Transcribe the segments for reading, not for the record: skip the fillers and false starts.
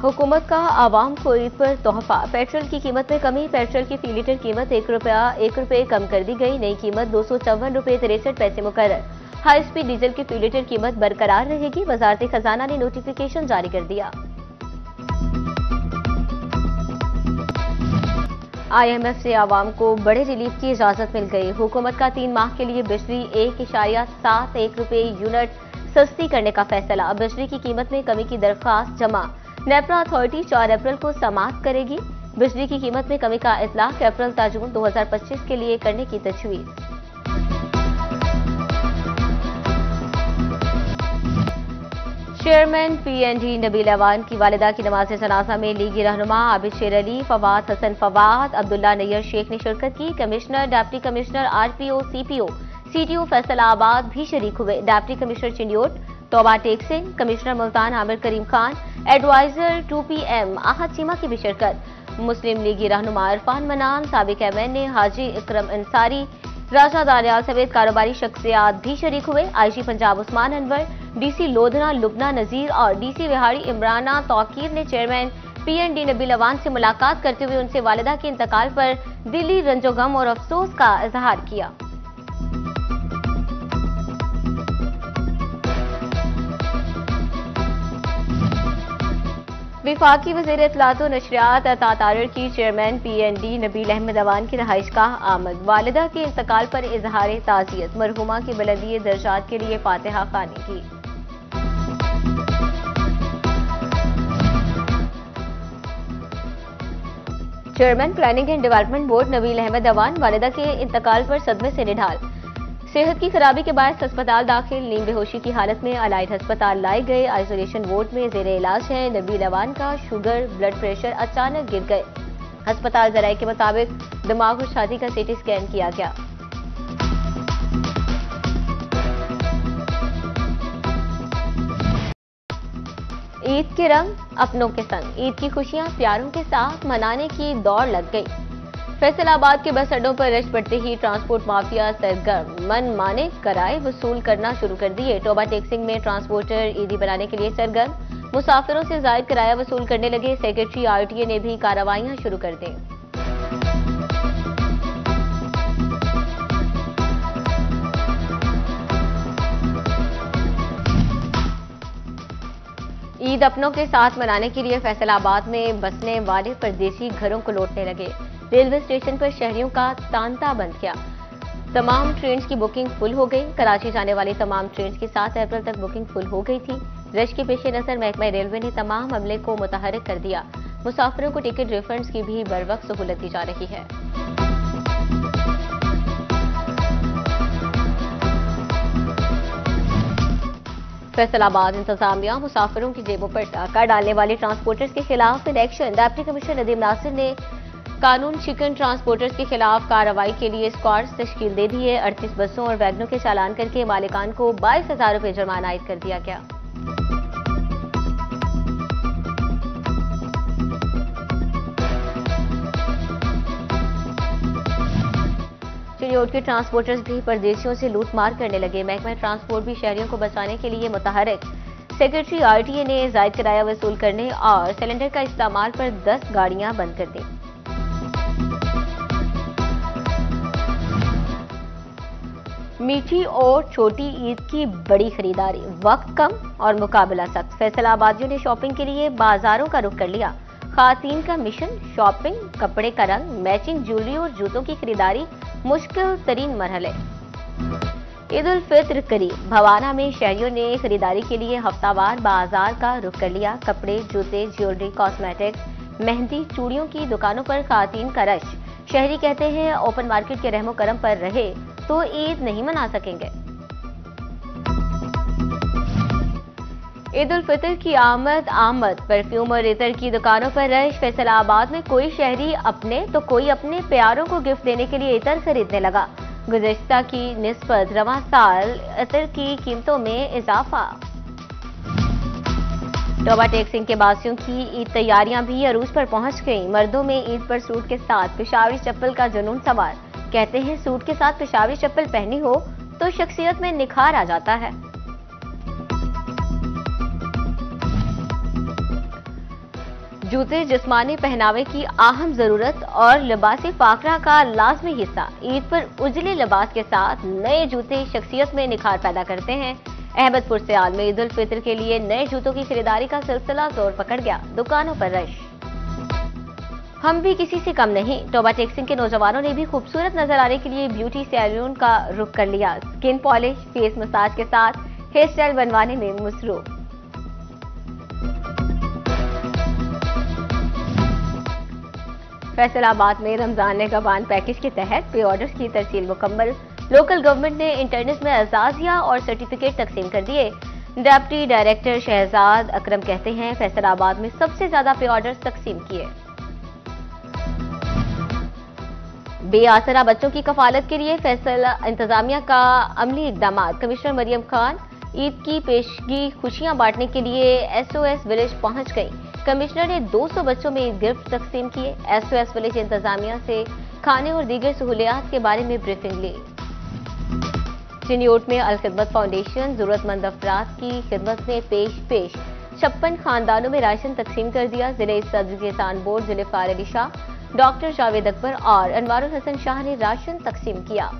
हुकूमत का आवाम को ईद पर तोहफा। पेट्रोल की कीमत में कमी। पेट्रोल की फी लीटर कीमत एक रुपये कम कर दी गई। नई कीमत 254 रुपये 63 पैसे मुकर्रर। हाई स्पीड डीजल की फी लीटर कीमत बरकरार रहेगी। वजारत खजाना ने नोटिफिकेशन जारी कर दिया। IMF से आवाम को बड़े रिलीफ की इजाजत मिल गई। हुकूमत का 3 माह के लिए बिजली 1.71 रुपये यूनिट सस्ती करने का फैसला। बिजली की कीमत में कमी की दरख्वास्त जमा। नेपरा अथॉरिटी 4 अप्रैल को समाप्त करेगी। बिजली की कीमत में कमी का इतलाक अप्रैल ता जून 2025 के लिए करने की तजवीज़। चेयरमैन PND नबील अवान की वालिदा की नमाज जनाजा में लीगी रहनुमा आबिद शेर अली, फवाद हसन फवाद, अब्दुल्ला नैयर शेख ने शिरकत की। Commissioner, deputy commissioner, RPO, CPO, CTO Faisalabad भी शरीक हुए। डिप्टी कमिश्नर चिन्योट तौबा टेक सिंह, कमिश्नर मुल्तान आमिर करीम खान, एडवाइजर 2PM आहद चीमा की भी शिरकत। मुस्लिम लीगी रहनुमा इरफान मनान, साबिक MN ने हाजी इकरम अंसारी, राजा दानियाल समेत कारोबारी शख्सियात भी शरीक हुए। IG पंजाब उस्मान अनवर, DC लोधना लुबना नजीर और DC विहाड़ी इमराना तौकीर ने चेयरमैन PND नबील अवान से मुलाकात करते हुए उनसे वालिदा के इंतकाल पर दिली रंजोगम और अफसोस का इजहार किया। विफाकी वज़ीर इत्तलात व नशरियात अता तारिर की चेयरमैन PND नबील अहमद अवान की रहाइशगाह आमद। वालिदा के इंतकाल पर इजहार ताज़ियत। मरहुमा की बुलंदी दर्जात के लिए फातिहा खानी की। Chairman planning and development board Nabeel Ahmed Awan वालिदा के इंतकाल पर सदमे से निढाल। सेहत की खराबी के बाद अस्पताल दाखिल। नींद बेहोशी की हालत में अलाइड अस्पताल लाए गए। आइसोलेशन वार्ड में जेर इलाज है। नबील अवान का शुगर ब्लड प्रेशर अचानक गिर गए। अस्पताल जराये के मुताबिक दिमाग और छाती का CT स्कैन किया गया। ईद के रंग अपनों के संग। ईद की खुशियां प्यारों के साथ मनाने की दौड़ लग गई। फैसलाबाद के बस अड्डों पर रश पड़ते ही ट्रांसपोर्ट माफिया सरगर्म। मन माने किराए वसूल करना शुरू कर दिए। टोबा टेक सिंह में ट्रांसपोर्टर ईदी बनाने के लिए सरगर्म। मुसाफिरों से जायद किराया वसूल करने लगे। सेक्रेटरी RTA ने भी कार्रवाइयां शुरू कर दी। ईद अपनों के साथ मनाने के लिए फैसलाबाद में बसने वाले परदेशी घरों को लौटने लगे। रेलवे स्टेशन पर शहरियों का तांता बंद किया। तमाम ट्रेन की बुकिंग फुल हो गई। कराची जाने वाली तमाम ट्रेन की 7 अप्रैल तक बुकिंग फुल हो गई थी। रश के पेश नजर महकमा रेलवे ने तमाम अमले को मुतहरिक कर दिया। मुसाफिरों को टिकट रिफंड्स की भी बरवक्त सहूलत दी जा रही है। फैसलाबाद इंतजामिया मुसाफिरों की जेबों पर टाका डालने वाले ट्रांसपोर्टर्स के खिलाफ action. Deputy commissioner Nadeem Nasir ने कानून शिकन ट्रांसपोर्टर्स के खिलाफ कार्रवाई के लिए स्क्वाड्स तश्कील दे दी है। 38 बसों और वैगनों के चालान करके मालिकान को 22,000 रुपये जुर्माना आयद कर दिया गया। चिन्योट के ट्रांसपोर्टर्स भी परदेशियों से लूटमार करने लगे। महकमा ट्रांसपोर्ट भी शहरियों को बचाने के लिए मुतहरिक। सेक्रेटरी RTA ने जायद किराया वसूल करने और सिलेंडर का इस्तेमाल पर 10 गाड़ियां बंद कर दी। मीठी और छोटी ईद की बड़ी खरीदारी। वक्त कम और मुकाबला सख्त। फैसलाबादियों ने शॉपिंग के लिए बाजारों का रुख कर लिया। खातीन का मिशन शॉपिंग, कपड़े का रंग, मैचिंग ज्वेलरी और जूतों की खरीदारी मुश्किल तरीन मरहले। ईद उल फित्र करीब। भवाना में शहरियों ने खरीदारी के लिए हफ्तावार बाजार का रुख कर लिया। कपड़े, जूते, ज्वेलरी, कॉस्मेटिक्स, मेहंदी, चूड़ियों की दुकानों पर खातीन का रश। शहरी कहते हैं ओपन मार्केट के रहमो करम पर रहे तो ईद नहीं मना सकेंगे। ईद उल फितर की आमद। परफ्यूम और इतर की दुकानों पर रश। फैसलाबाद में कोई शहरी अपने तो कोई अपने प्यारों को गिफ्ट देने के लिए इतर खरीदने लगा। गुज़िश्ता की निस्बत रवां साल इतर की कीमतों में इजाफा। टोबा टेक सिंह के बासियों की ईद तैयारियां भी अरूज पर पहुंच गईं। मर्दों में ईद पर सूट के साथ पेशावरी चप्पल का जुनून सवार। कहते हैं सूट के साथ पेशावरी चप्पल पहनी हो तो शख्सियत में निखार आ जाता है। जूते जिस्मानी पहनावे की अहम जरूरत और लिबासी फाकरा का लाजमी हिस्सा। ईद पर उजले लिबास के साथ नए जूते शख्सियत में निखार पैदा करते हैं। अहमदपुर सियाल में ईद उल फितर के लिए नए जूतों की खरीदारी का सिलसिला जोर पकड़ गया। दुकानों पर रश। हम भी किसी से कम नहीं। टोबा टेक्सिंग के नौजवानों ने भी खूबसूरत नजर आने के लिए ब्यूटी सैलून का रुख कर लिया। स्किन पॉलिश, फेस मसाज के साथ हेयर स्टाइल बनवाने में मसरूफ। फैसलाबाद में रमजान निगहबान पैकेज के तहत पे ऑर्डर्स की तरसील मुकम्मल। लोकल गवर्नमेंट ने इंटरनेट में एजाजिया और सर्टिफिकेट तकसीम कर दिए। डिप्टी डायरेक्टर शहजाद अकरम कहते हैं फैसलाबाद में सबसे ज्यादा पे ऑर्डर्स तकसीम किए। बेआसरा बच्चों की कफालत के लिए फैसला इंतजामिया का अमली इकदाम। कमिश्नर मरियम खान ईद की पेशगी खुशियां बांटने के लिए SOS विलेज पहुंच गई। कमिश्नर ने 200 बच्चों में ईद गिफ्ट तकसीम किए। SOS विलेज इंतजामिया से खाने और दीगर सहूलियात के बारे में ब्रीफिंग ली। चिन्योट में अल खिदमत फाउंडेशन जरूरतमंद अफराद की खिदमत में पेश 56 खानदानों में राशन तकसीम कर दिया। जिले सदर किसान बोर्ड जुल्फिकार अली शाह, डॉक्टर जावेद अकबर और अनवारुल हसन शाह ने राशन तकसीम किया।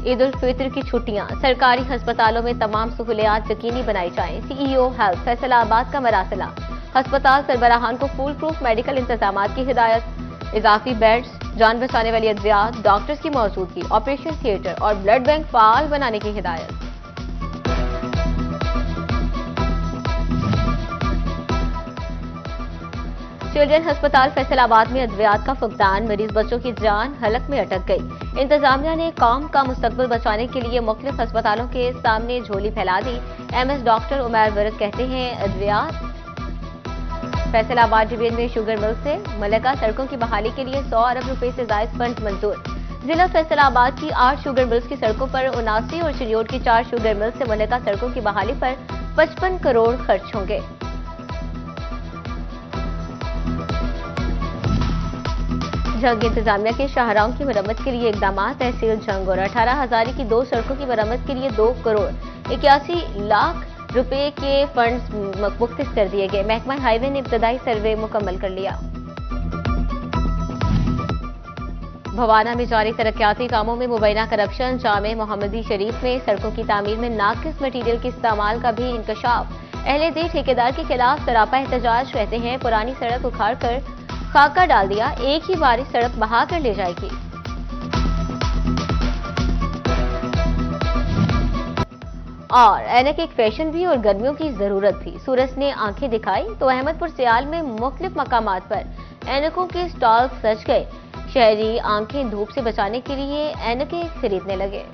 ईद उल फितर की छुट्टियां। सरकारी अस्पतालों में तमाम सहूलियात यकीनी बनाई जाएं। CEO हेल्थ फैसलाबाद का मरासला। अस्पताल सरबराहान को फुल प्रूफ मेडिकल इंतजाम की हिदायत। इजाफी बेड्स, जान बचाने वाली अद्वियात, डॉक्टर्स की मौजूदगी, ऑपरेशन थिएटर और ब्लड बैंक फाल बनाने की हिदायत। चिल्ड्रन अस्पताल फैसलाबाद में अद्वियात का फुकदान। मरीज बच्चों की जान हलक में अटक गई। इंतजामिया ने कौम का मुस्तकबिल बचाने के लिए मुख्तलिफ अस्पतालों के सामने झोली फैला दी। MS डॉक्टर उमर वर्क कहते हैं अद्वियात। फैसलाबाद डिवीजन में शुगर मिल से मलका सड़कों की बहाली के लिए 100 अरब रुपए से जायद फंड मंजूर। जिला फैसलाबाद की 8 शुगर मिल्स की सड़कों पर 79 और चिन्योट की 4 शुगर मिल से मलका सड़कों की बहाली पर 55 करोड़ खर्च होंगे। जंग इंतजामिया के शाहराहों की मरम्मत के लिए इकदाम। तहसील जंग और 18 हजारी की 2 सड़कों की मरम्मत के लिए 2 करोड़ 81 लाख रुपए के फंड्स मुख्तस कर दिए गए। महकमा हाईवे ने इब्तदाई सर्वे मुकम्मल कर लिया। भवाना में जारी तरक्याती कामों में मुबैना करप्शन। जामे मोहम्मदी शरीफ में सड़कों की तामीर में नाकिस मटीरियल के इस्तेमाल का भी इंकशाफ। अहले दे ठेकेदार के खिलाफ सरापा एहतजाज। कहते हैं पुरानी सड़क उखाड़ कर खाका डाल दिया, एक ही बारिश सड़क बहा कर ले जाएगी। और ऐनक एक फैशन भी और गर्मियों की जरूरत थी। सूरज ने आंखें दिखाई तो अहमदपुर सियाल में मुख्तलिफ मकामात पर ऐनकों के स्टॉल सज गए। शहरी आंखें धूप से बचाने के लिए ऐनकें खरीदने लगे।